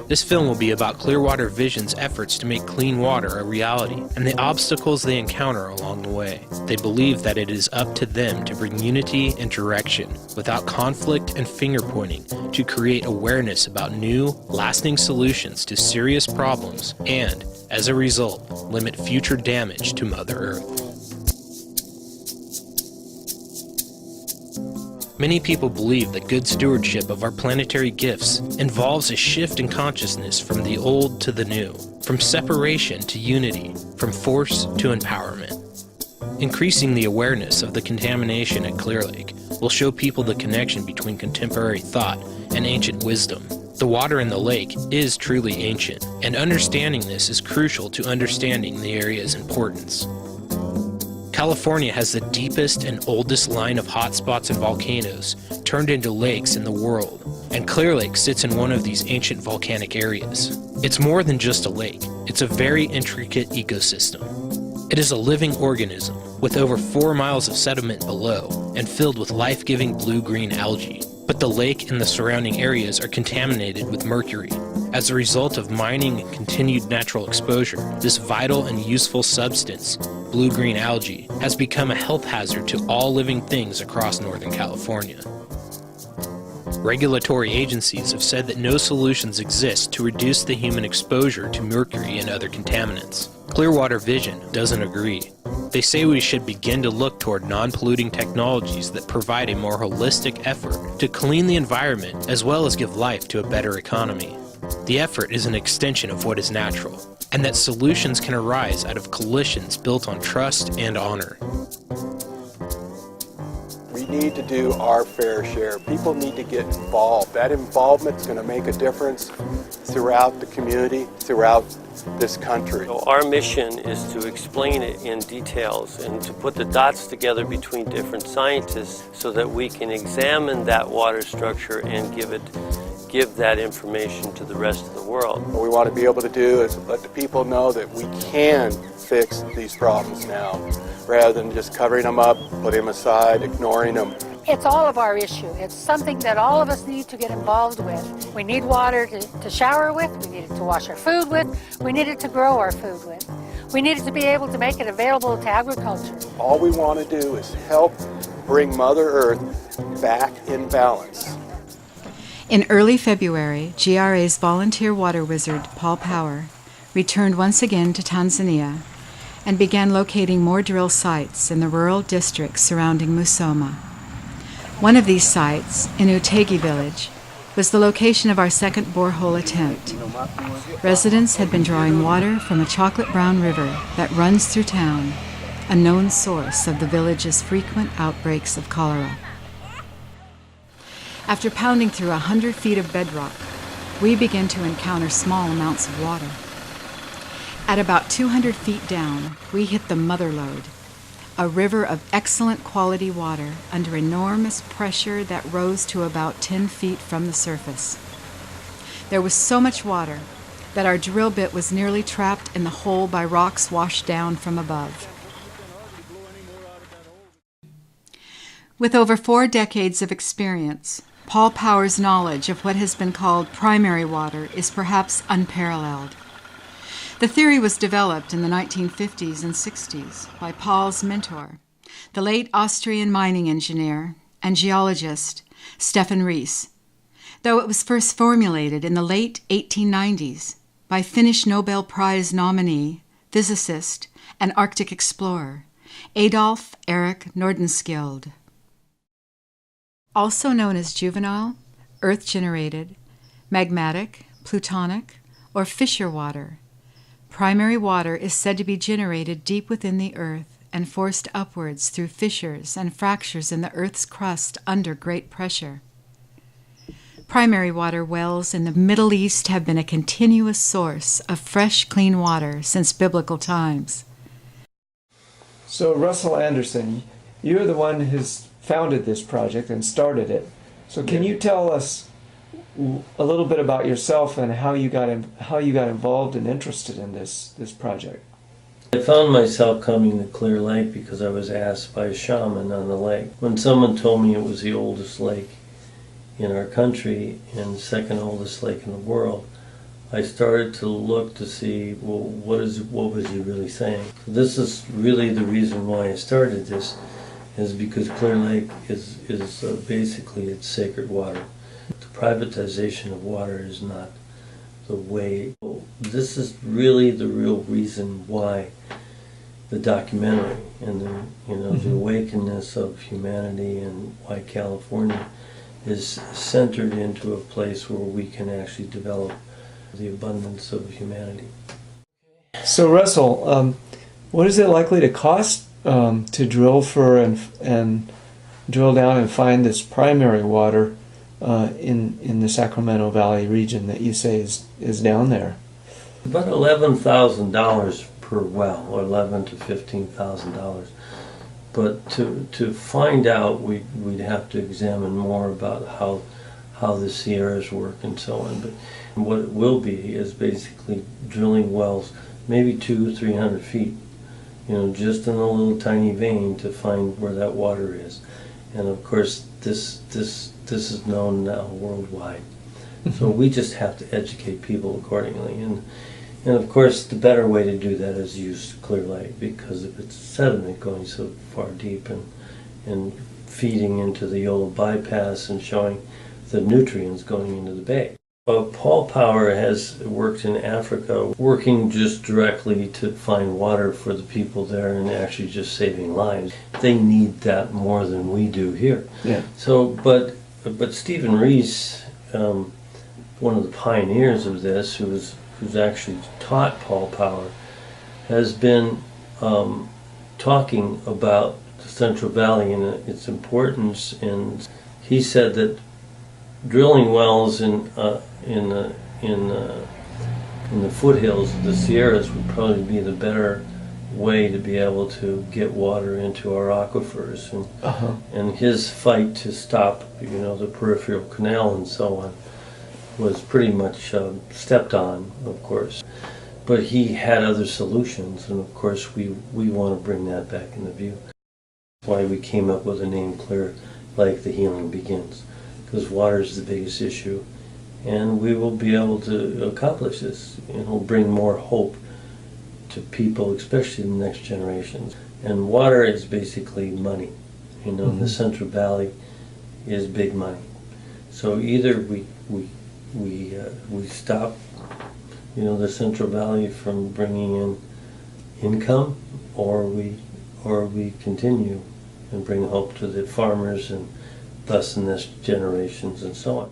This film will be about Clearwater Vision's efforts to make clean water a reality and the obstacles they encounter along the way. They believe that it is up to them to bring unity and direction without conflict and finger-pointing to create awareness about new, lasting solutions to serious problems and, as a result, limit future damage to Mother Earth. Many people believe that good stewardship of our planetary gifts involves a shift in consciousness from the old to the new, from separation to unity, from force to empowerment. Increasing the awareness of the contamination at Clear Lake will show people the connection between contemporary thought and ancient wisdom. The water in the lake is truly ancient, and understanding this is crucial to understanding the area's importance. California has the deepest and oldest line of hotspots and volcanoes turned into lakes in the world, and Clear Lake sits in one of these ancient volcanic areas. It's more than just a lake, it's a very intricate ecosystem. It is a living organism with over 4 miles of sediment below and filled with life-giving blue-green algae. But the lake and the surrounding areas are contaminated with mercury. As a result of mining and continued natural exposure, this vital and useful substance, blue-green algae, has become a health hazard to all living things across Northern California. Regulatory agencies have said that no solutions exist to reduce the human exposure to mercury and other contaminants. Clearwater Vision doesn't agree. They say we should begin to look toward non-polluting technologies that provide a more holistic effort to clean the environment as well as give life to a better economy. The effort is an extension of what is natural, and that solutions can arise out of coalitions built on trust and honor. We need to do our fair share. People need to get involved. That involvement is going to make a difference throughout the community, throughout this country. So our mission is to explain it in details and to put the dots together between different scientists so that we can examine that water structure and give that information to the rest of the world. What we want to be able to do is let the people know that we can fix these problems now, rather than just covering them up, putting them aside, ignoring them. It's all of our issue. It's something that all of us need to get involved with. We need water to shower with, we need it to wash our food with, we need it to grow our food with. We need it to be able to make it available to agriculture. All we want to do is help bring Mother Earth back in balance. In early February, GRA's volunteer water wizard, Paul Power, returned once again to Tanzania and began locating more drill sites in the rural districts surrounding Musoma. One of these sites, in Utegi village, was the location of our second borehole attempt. Residents had been drawing water from a chocolate-brown river that runs through town, a known source of the village's frequent outbreaks of cholera. After pounding through 100 feet of bedrock, we began to encounter small amounts of water. At about 200 feet down, we hit the mother lode, a river of excellent quality water under enormous pressure that rose to about 10 feet from the surface. There was so much water that our drill bit was nearly trapped in the hole by rocks washed down from above. With over 4 decades of experience, Paul Power's knowledge of what has been called primary water is perhaps unparalleled. The theory was developed in the 1950s and 60s by Paul's mentor, the late Austrian mining engineer and geologist Stefan Ries, though it was first formulated in the late 1890s by Finnish Nobel Prize nominee, physicist, and Arctic explorer Adolf Erik Nordenskjöld. Also known as juvenile, earth-generated, magmatic, plutonic, or fissure water, primary water is said to be generated deep within the earth and forced upwards through fissures and fractures in the earth's crust under great pressure. Primary water wells in the Middle East have been a continuous source of fresh, clean water since biblical times. So Russell Anderson, you're the one who's founded this project and started it. So can you tell us a little bit about yourself and how you got involved and interested in this project? I found myself coming to Clear Lake because I was asked by a shaman on the lake. When someone told me it was the oldest lake in our country and the second oldest lake in the world, I started to look to see, well, what was he really saying? This is really the reason why I started this, is because Clear Lake is basically it's sacred water. The privatization of water is not the way. This is really the real reason why the documentary and the awakeness of humanity and why California is centered into a place where we can actually develop the abundance of humanity. So Russell, what is it likely to cost to drill for and drill down and find this primary water in the Sacramento Valley region that you say is down there? About $11,000 per well, or $11,000 to $15,000. But to find out, we'd have to examine more about how the Sierras work and so on. But what it will be is basically drilling wells, maybe 200 or 300 feet, just in a little tiny vein to find where that water is. And of course, this is known now worldwide. So we just have to educate people accordingly. And of course, the better way to do that is use Clear Lake, because if it's sediment going so far deep and feeding into the Yola bypass and showing the nutrients going into the bay. Paul Power has worked in Africa, working just directly to find water for the people there and actually just saving lives. They need that more than we do here. Yeah. So, but Stephen Reese, one of the pioneers of this, who's actually taught Paul Power, has been talking about the Central Valley and its importance. And he said that drilling wells in the foothills of the Sierras would probably be the better way to be able to get water into our aquifers. And his fight to stop, the peripheral canal and so on, was pretty much stepped on, of course. But he had other solutions, and of course we want to bring that back into view. That's why we came up with the name Clear Lake, the Healing Begins, because water is the biggest issue, and we will be able to accomplish this. It'll bring more hope to people, especially the next generations. And water is basically money. The Central Valley is big money. So either we stop, the Central Valley from bringing in income, or we continue and bring hope to the farmers and thus the next generations and so on.